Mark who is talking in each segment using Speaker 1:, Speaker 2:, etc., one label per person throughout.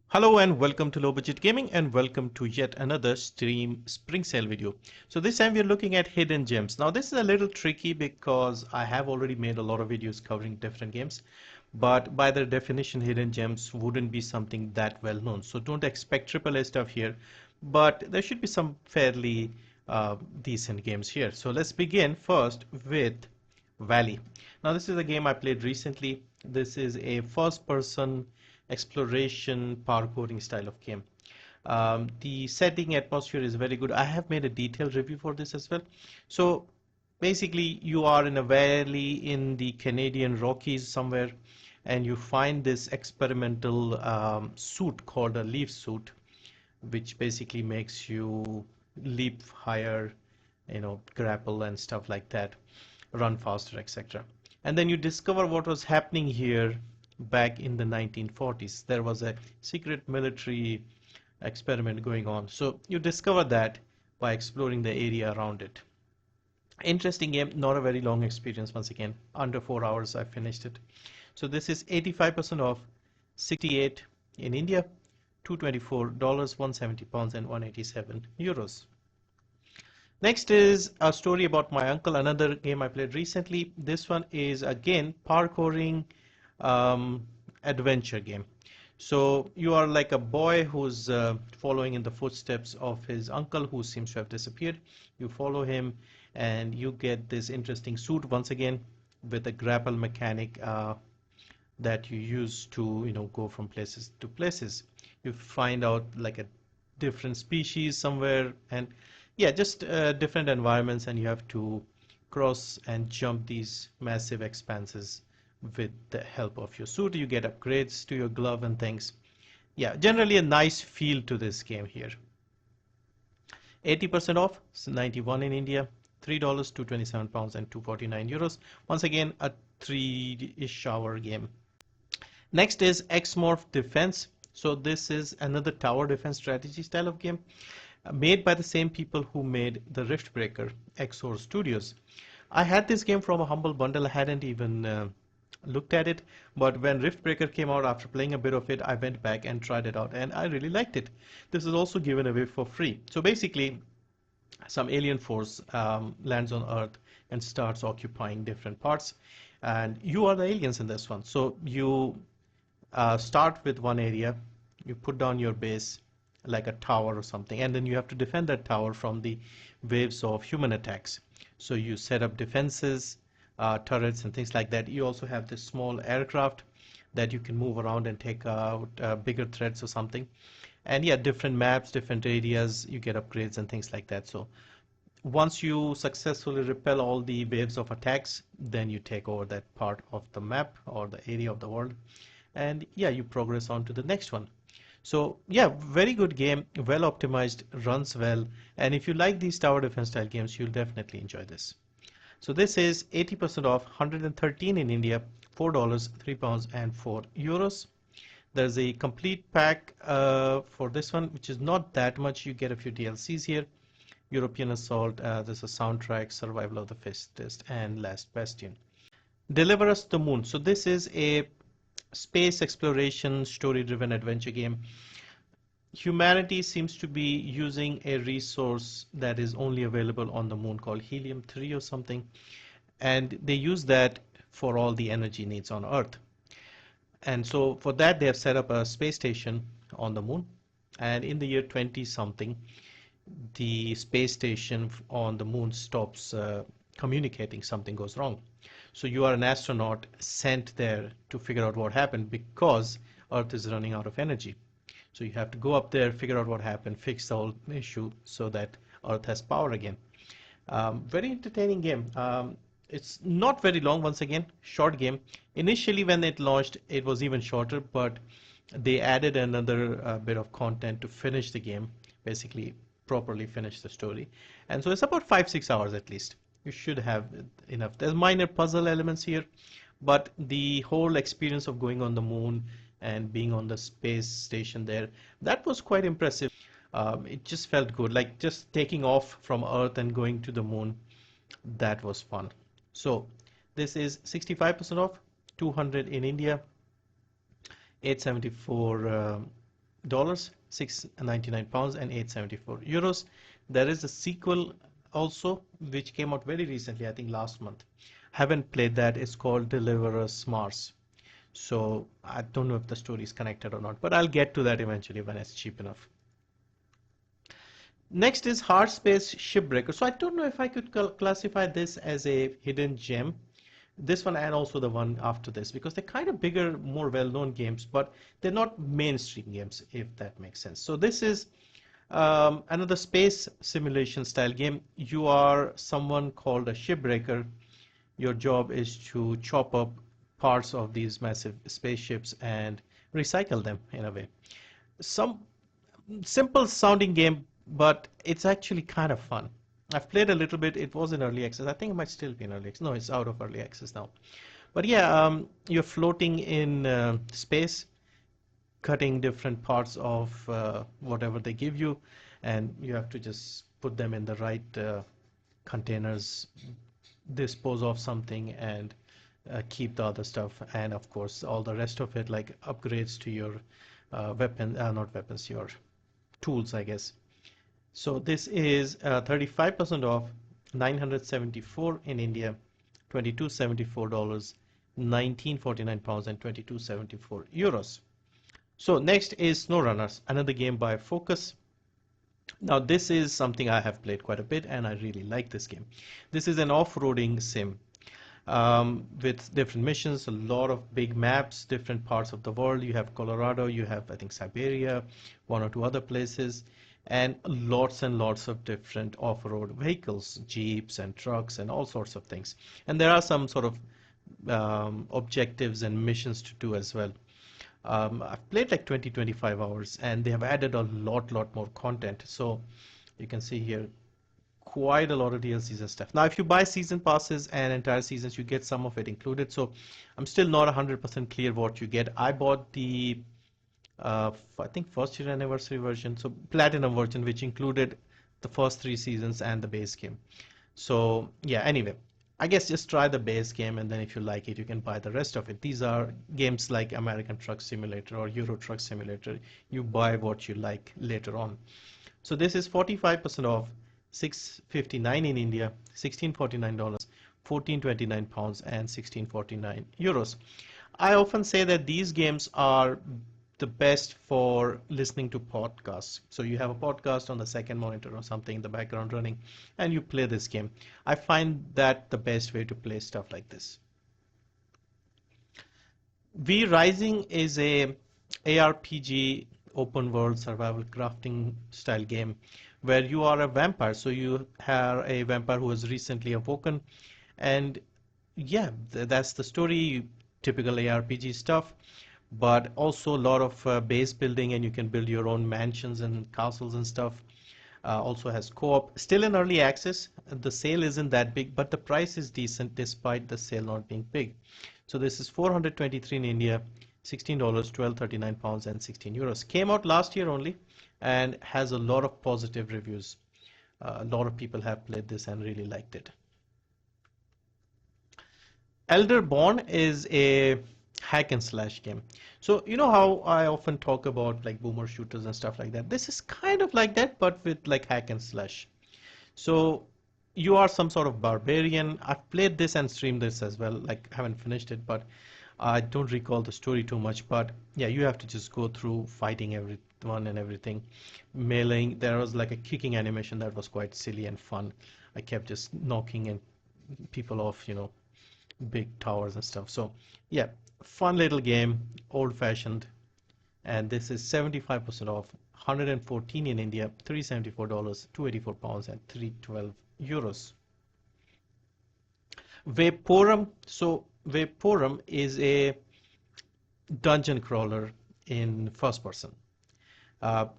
Speaker 1: Hello and welcome to Low Budget Gaming and welcome to yet another Steam Spring Sale video. So this time we are looking at hidden gems. Now this is a little tricky because I have already made a lot of videos covering different games, but by their definition hidden gems wouldn't be something that well known. So don't expect AAA stuff here, but there should be some fairly decent games here. So let's begin first with Valley. Now this is a game I played recently. This is a first person exploration parkouring style of game. The setting atmosphere is very good. I have made a detailed review for this as well. So basically you are in a valley in the Canadian Rockies somewhere, and you find this experimental suit called a leaf suit, which basically makes you leap higher, grapple and stuff like that, run faster, etc. And then you discover what was happening here back in the 1940s. There was a secret military experiment going on. So you discover that by exploring the area around it. Interesting game, not a very long experience once again. Under 4 hours I finished it. So this is 85% off, 68 in India, $224, £170 and €187. Next is a story about my uncle, another game I played recently. This one is again parkouring adventure game. So you are like a boy who's following in the footsteps of his uncle who seems to have disappeared. You follow him and you get this interesting suit once again with a grapple mechanic that you use to go from places to places. You find out like a different species somewhere, and yeah, just different environments, and you have to cross and jump these massive expanses with the help of your suit. You get upgrades to your glove and things. Yeah, generally a nice feel to this game here. 80% off, 91 in India, $3, £227 and €249. Once again, a 3-ish hour game. Next is X-Morph Defense. So this is another tower defense strategy style of game made by the same people who made the Riftbreaker, X-Or Studios. I had this game from a humble bundle. I hadn't even looked at it, but when Riftbreaker came out, after playing a bit of it, I went back and tried it out and I really liked it. This is also given away for free. So basically some alien force lands on Earth and starts occupying different parts, and you are the aliens in this one. So you start with one area, you put down your base like a tower or something, and then you have to defend that tower from the waves of human attacks. So you set up defenses, turrets and things like that. You also have this small aircraft that you can move around and take out bigger threats or something. And yeah, different maps, different areas, you get upgrades and things like that. So once you successfully repel all the waves of attacks, then you take over that part of the map or the area of the world, and yeah, you progress on to the next one. So yeah, very good game, well optimized, runs well, and if you like these tower defense style games, you'll definitely enjoy this. So this is 80% off, 113 in India, $4, £3 and €4. There's a complete pack for this one, which is not that much. You get a few DLCs here. European Assault, there's a soundtrack, Survival of the Fittest, and Last Bastion. Deliver Us the Moon. So this is a space exploration story-driven adventure game. Humanity seems to be using a resource that is only available on the moon called helium-3 or something, and they use that for all the energy needs on Earth. And so for that they have set up a space station on the moon, and in the year 20 something the space station on the moon stops communicating. Something goes wrong. So you are an astronaut sent there to figure out what happened because Earth is running out of energy. So you have to go up there, figure out what happened, fix the whole issue so that Earth has power again. Very entertaining game. It's not very long, once again, short game. Initially when it launched, it was even shorter, but they added another bit of content to finish the game, basically properly finish the story. And so it's about 5-6 hours at least. You should have enough. There's minor puzzle elements here, but the whole experience of going on the moon and being on the space station there, that was quite impressive. It just felt good, like just taking off from Earth and going to the moon. That was fun. So this is 65% off, 200 in India, 874 £699 and 874 euros. There is a sequel also which came out very recently, I think last month. Haven't played that. It's called Deliverers Mars. So I don't know if the story is connected or not, but I'll get to that eventually when it's cheap enough. Next is Hardspace Shipbreaker. So I don't know if I could classify this as a hidden gem. This one and also the one after this, because they're kind of bigger, more well-known games, but they're not mainstream games, if that makes sense. So this is another space simulation style game. You are someone called a shipbreaker. Your job is to chop up parts of these massive spaceships and recycle them in a way. Some simple sounding game, but it's actually kind of fun. I've played a little bit. It was in early access. I think it might still be in early access. No, it's out of early access now. But yeah, you're floating in space, cutting different parts of whatever they give you, and you have to just put them in the right containers, dispose of something, and keep the other stuff. And of course, all the rest of it, like upgrades to your not weapons, your tools, I guess. So this is 35% off, 974 in India, $2274, 1949 pounds and 2274 euros. So next is SnowRunners, another game by Focus. Now this is something I have played quite a bit and I really like this game. This is an off-roading sim with different missions, a lot of big maps, different parts of the world. You have Colorado, you have I think Siberia, one or two other places, and lots and lots of different off-road vehicles, jeeps and trucks and all sorts of things. And there are some sort of objectives and missions to do as well. I've played like 20-25 hours and they have added a lot more content. So you can see here quite a lot of DLCs and stuff. Now if you buy season passes and entire seasons, you get some of it included. So I'm still not 100% clear what you get. I bought the I think first year anniversary version, so platinum version, which included the first 3 seasons and the base game. So yeah, anyway, I guess just try the base game and then if you like it, you can buy the rest of it. These are games like American Truck Simulator or Euro Truck Simulator. You buy what you like later on. So this is 45% off, $659 in India, $1649, 1429 pounds and 1649 euros. I often say that these games are the best for listening to podcasts. So you have a podcast on the second monitor or something in the background running and you play this game. I find that the best way to play stuff like this. V Rising is a ARPG open world survival crafting style game where you are a vampire. So you are a vampire who has recently awoken, and yeah, that's the story, typical ARPG stuff, but also a lot of base building, and you can build your own mansions and castles and stuff. Also has co-op, still in early access. The sale isn't that big, but the price is decent despite the sale not being big. So this is 423 in India, $16, 1239 pounds and 16 euros. Came out last year only and has a lot of positive reviews. A lot of people have played this and really liked it. Elderborn is a hack and slash game. So you know how I often talk about like boomer shooters and stuff like that. This is kind of like that, but with like hack and slash. So you are some sort of barbarian. I've played this and streamed this as well. Like I haven't finished it, but I don't recall the story too much. But yeah, you have to just go through fighting everyone and everything. Meleeing. There was like a kicking animation that was quite silly and fun. I kept just knocking and people off, you know, big towers and stuff. So yeah, fun little game, old-fashioned, and this is 75% off, 114 in India, $374, 284 pounds and 312 euros. Vaporum. So Vaporum is a dungeon crawler in first person.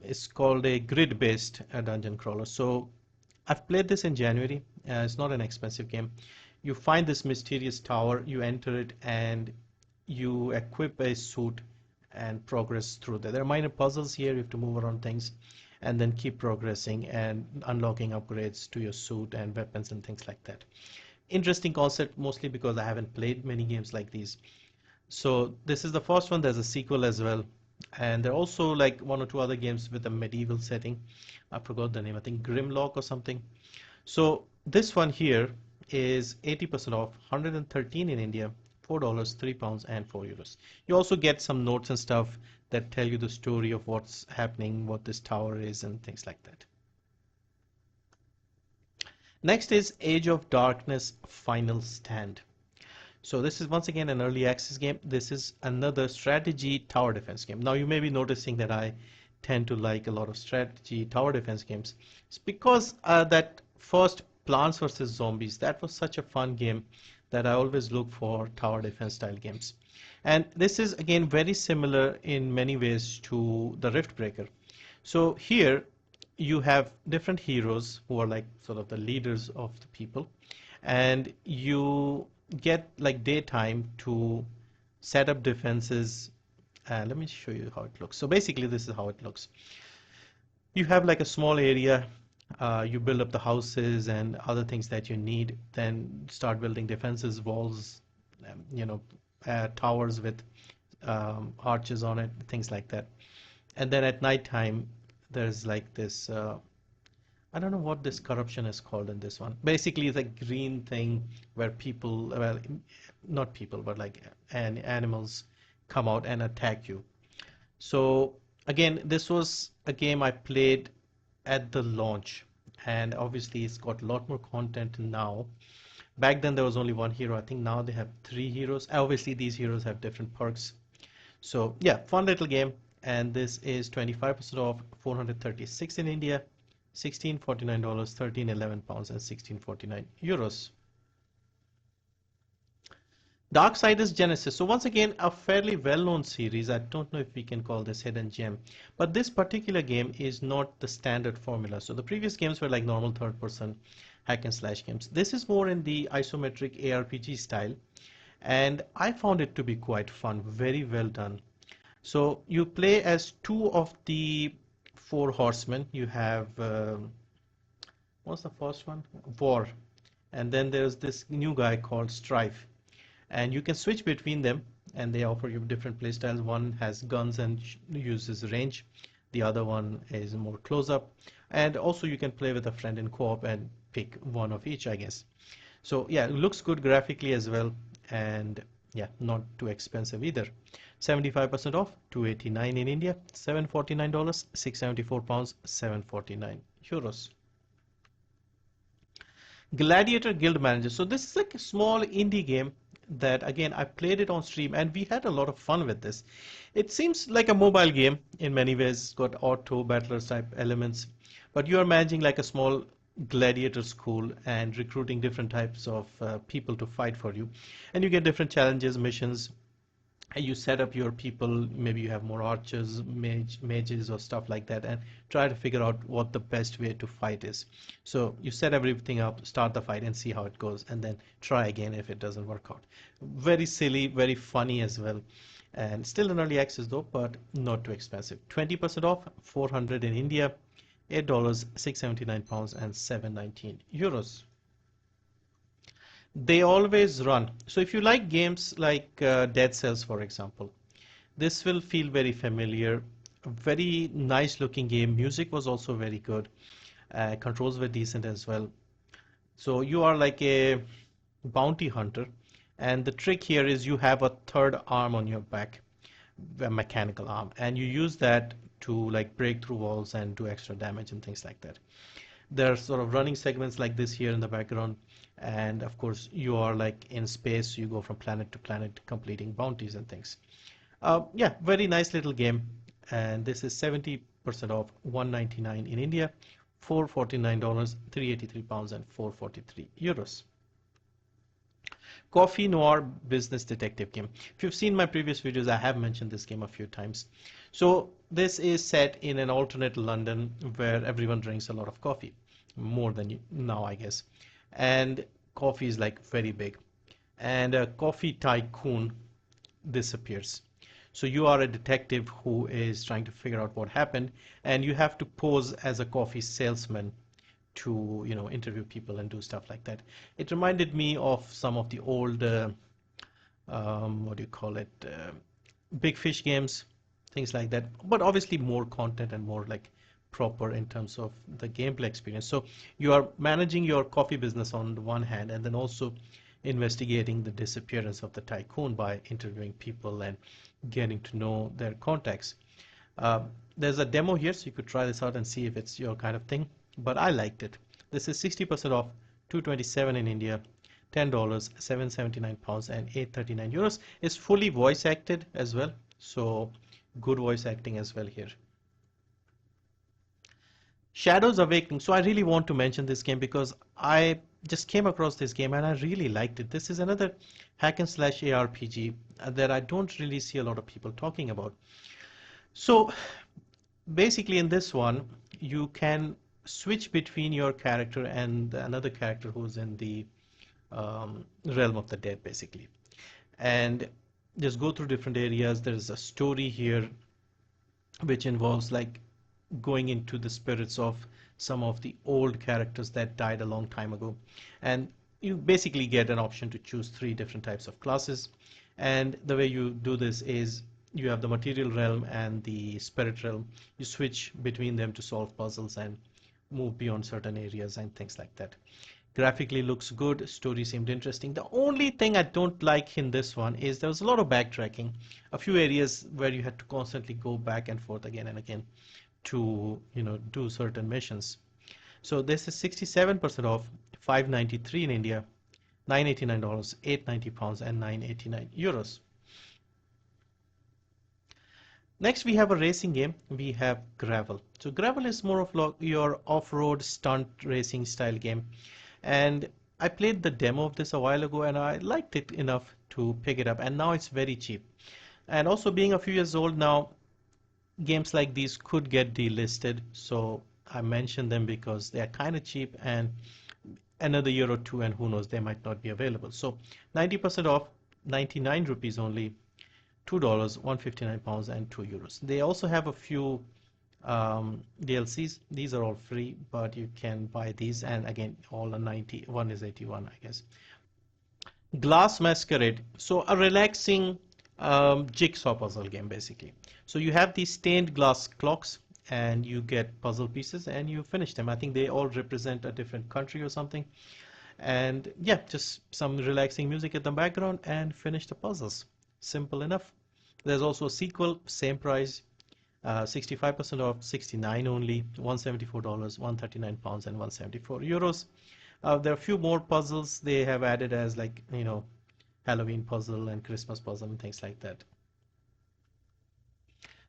Speaker 1: It's called a grid-based dungeon crawler. So I've played this in January. It's not an expensive game. You find this mysterious tower, you enter it, and you equip a suit and progress through there. There are minor puzzles here. You have to move around things and then keep progressing and unlocking upgrades to your suit and weapons and things like that. Interesting concept, mostly because I haven't played many games like these. So this is the first one. There's a sequel as well. And there are also like one or two other games with a medieval setting. I forgot the name. I think Grimlock or something. So this one here is 80% off, 113 in India, $4, £3, and €4. You also get some notes and stuff that tell you the story of what's happening, what this tower is, and things like that. Next is Age of Darkness Final Stand. So this is once again an early access game. This is another strategy tower defense game. Now you may be noticing that I tend to like a lot of strategy tower defense games. It's because that first Plants vs Zombies, that was such a fun game that I always look for tower defense style games. And this is again very similar in many ways to the Riftbreaker. So here you have different heroes who are like sort of the leaders of the people, and you get like daytime to set up defenses. Let me show you how it looks. So basically this is how it looks. You have like a small area, you build up the houses and other things that you need, then start building defenses, walls, towers with arches on it, things like that. And then at night time there's like this I don't know what this corruption is called in this one. Basically, it's a green thing where people, well, not people, but like animals come out and attack you. So again, this was a game I played at the launch, and obviously it's got a lot more content now. Back then there was only one hero. I think now they have three heroes. Obviously these heroes have different perks. So yeah, fun little game, and this is 25% off, 436 in India. $16.49, £13.11, and €16.49. Darksiders Genesis. So once again, a fairly well-known series. I don't know if we can call this hidden gem, but this particular game is not the standard formula. So the previous games were like normal third-person hack and slash games. This is more in the isometric ARPG style, and I found it to be quite fun. Very well done. So you play as two of the four horsemen. You have what's the first one? Gore, and then there's this new guy called Strife, and you can switch between them, and they offer you different playstyles. One has guns and uses range, the other one is more close-up, and also you can play with a friend in co-op and pick one of each, I guess. So yeah, it looks good graphically as well, and yeah, not too expensive either. 75% off, $289 in India, $749, £674, €749. Gladiator Guild Manager. So this is like a small indie game that again I played it on stream and we had a lot of fun with this. It seems like a mobile game in many ways. It's got auto battlers type elements, but you are managing like a small gladiator school and recruiting different types of people to fight for you, and you get different challenges, missions. You set up your people, maybe you have more archers, mages or stuff like that, and try to figure out what the best way to fight is. So you set everything up, start the fight and see how it goes, and then try again if it doesn't work out. Very silly, very funny as well, and still in early access though, but not too expensive. 20% off, 400 in India, $8, £679, and €719. They always run. So if you like games like Dead Cells, for example, this will feel very familiar. A very nice looking game. Music was also very good. Controls were decent as well. So you are like a bounty hunter, and the trick here is you have a third arm on your back, a mechanical arm, and you use that to like break through walls and do extra damage and things like that. There are sort of running segments like this here in the background, and of course you are like in space, so you go from planet to planet completing bounties and things. Yeah, very nice little game, and this is 70% off, $199 in India, $449, £383, and €443. Coffee Noir Business Detective game. If you've seen my previous videos, I have mentioned this game a few times. So this is set in an alternate London where everyone drinks a lot of coffee, more than now, I guess. And coffee is like very big. And a coffee tycoon disappears. So you are a detective who is trying to figure out what happened, and you have to pose as a coffee salesman to interview people and do stuff like that. It reminded me of some of the old what do you call it, big fish games, things like that. But obviously more content and more like proper in terms of the gameplay experience. So you are managing your coffee business on the one hand, and then also investigating the disappearance of the tycoon by interviewing people and getting to know their contacts. There's a demo here, so you could try this out and see if it's your kind of thing. But I liked it. This is 60% off, 227 in India, $10, 779 pounds, and 839 euros. It's fully voice acted as well, so good voice acting as well here. Shadows Awakening. So I really want to mention this game because I just came across this game and I really liked it. This is another hack and slash ARPG that I don't really see a lot of people talking about. So basically in this one, you can switch between your character and another character who's in the realm of the dead, basically. And just go through different areas. There's a story here which involves like going into the spirits of some of the old characters that died a long time ago. And you basically get an option to choose 3 different types of classes. And the way you do this is you have the material realm and the spirit realm. You switch between them to solve puzzles and move beyond certain areas and things like that. Graphically looks good, story seemed interesting. The only thing I don't like in this one is there was a lot of backtracking. A few areas where you had to constantly go back and forth again and again to do certain missions. So this is 67% off, 593 in India, $989, 890 pounds, and 989 euros. Next we have a racing game. We have Gravel. So Gravel is more of your off-road stunt racing style game, and I played the demo of this a while ago and I liked it enough to pick it up, and now it's very cheap. And also being a few years old now, games like these could get delisted, so I mention them because they are kind of cheap, and another year or two and who knows, they might not be available. So 90% off, 99 rupees only, $2, 159 pounds, and 2 euros. They also have a few DLCs. These are all free, but you can buy these, and again all are 90. One is 81, I guess. Glass Masquerade. So a relaxing jigsaw puzzle game basically. So you have these stained glass clocks and you get puzzle pieces and you finish them. I think they all represent a different country or something. And yeah, just some relaxing music at the background and finish the puzzles. Simple enough. There's also a sequel, same price, 65% off, 69 only, $174, 139 pounds, and 174 euros. There are a few more puzzles they have added as like, Halloween puzzle and Christmas puzzle and things like that.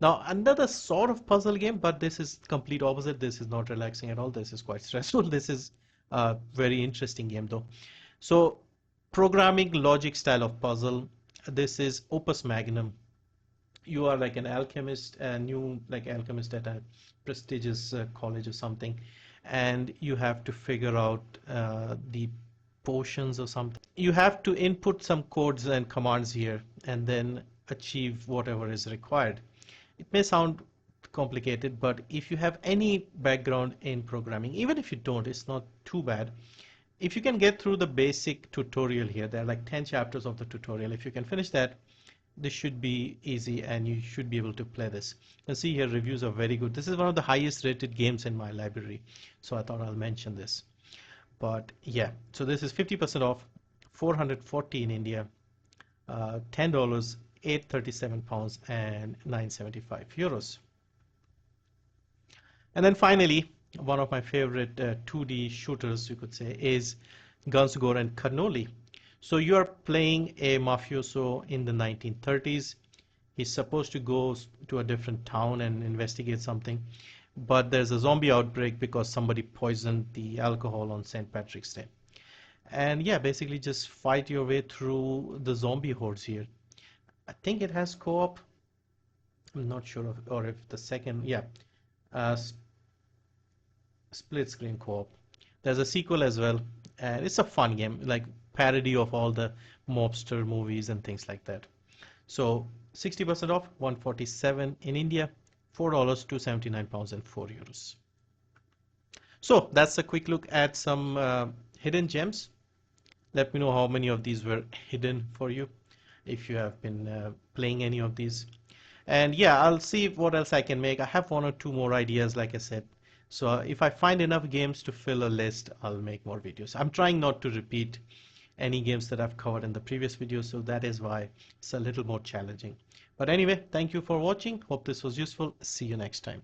Speaker 1: Now another sort of puzzle game, but this is complete opposite. This is not relaxing at all. This is quite stressful. This is a very interesting game though. So programming logic style of puzzle. This is Opus Magnum. You are like an alchemist, a new like alchemist at a prestigious college or something, and you have to figure out the potions or something. You have to input some codes and commands here and then achieve whatever is required. It may sound complicated, but if you have any background in programming, even if you don't, it's not too bad. If you can get through the basic tutorial here, there are like 10 chapters of the tutorial. If you can finish that, this should be easy and you should be able to play this. You can see here reviews are very good. This is one of the highest rated games in my library, so I thought I'll mention this. But yeah, so this is 50% off, 440 in India, $10, 837 pounds, and 975 euros. And then finally, one of my favorite 2D shooters, you could say, is Guns, Gore, and Cannoli. So you are playing a mafioso in the 1930s. He's supposed to go to a different town and investigate something, but there's a zombie outbreak because somebody poisoned the alcohol on St. Patrick's Day. And yeah, basically just fight your way through the zombie hordes here. I think it has co-op. I'm not sure or if the second, yeah, split screen co-op. There's a sequel as well, and it's a fun game, like parody of all the mobster movies and things like that. So 60% off, 147 in India, $4, 279 pounds, and 4 euros. So that's a quick look at some hidden gems. Let me know how many of these were hidden for you, if you have been playing any of these. And yeah, I'll see what else I can make. I have one or two more ideas, like I said. So if I find enough games to fill a list, I'll make more videos. I'm trying not to repeat any games that I've covered in the previous video, so that is why it's a little more challenging. But anyway, thank you for watching. Hope this was useful. See you next time.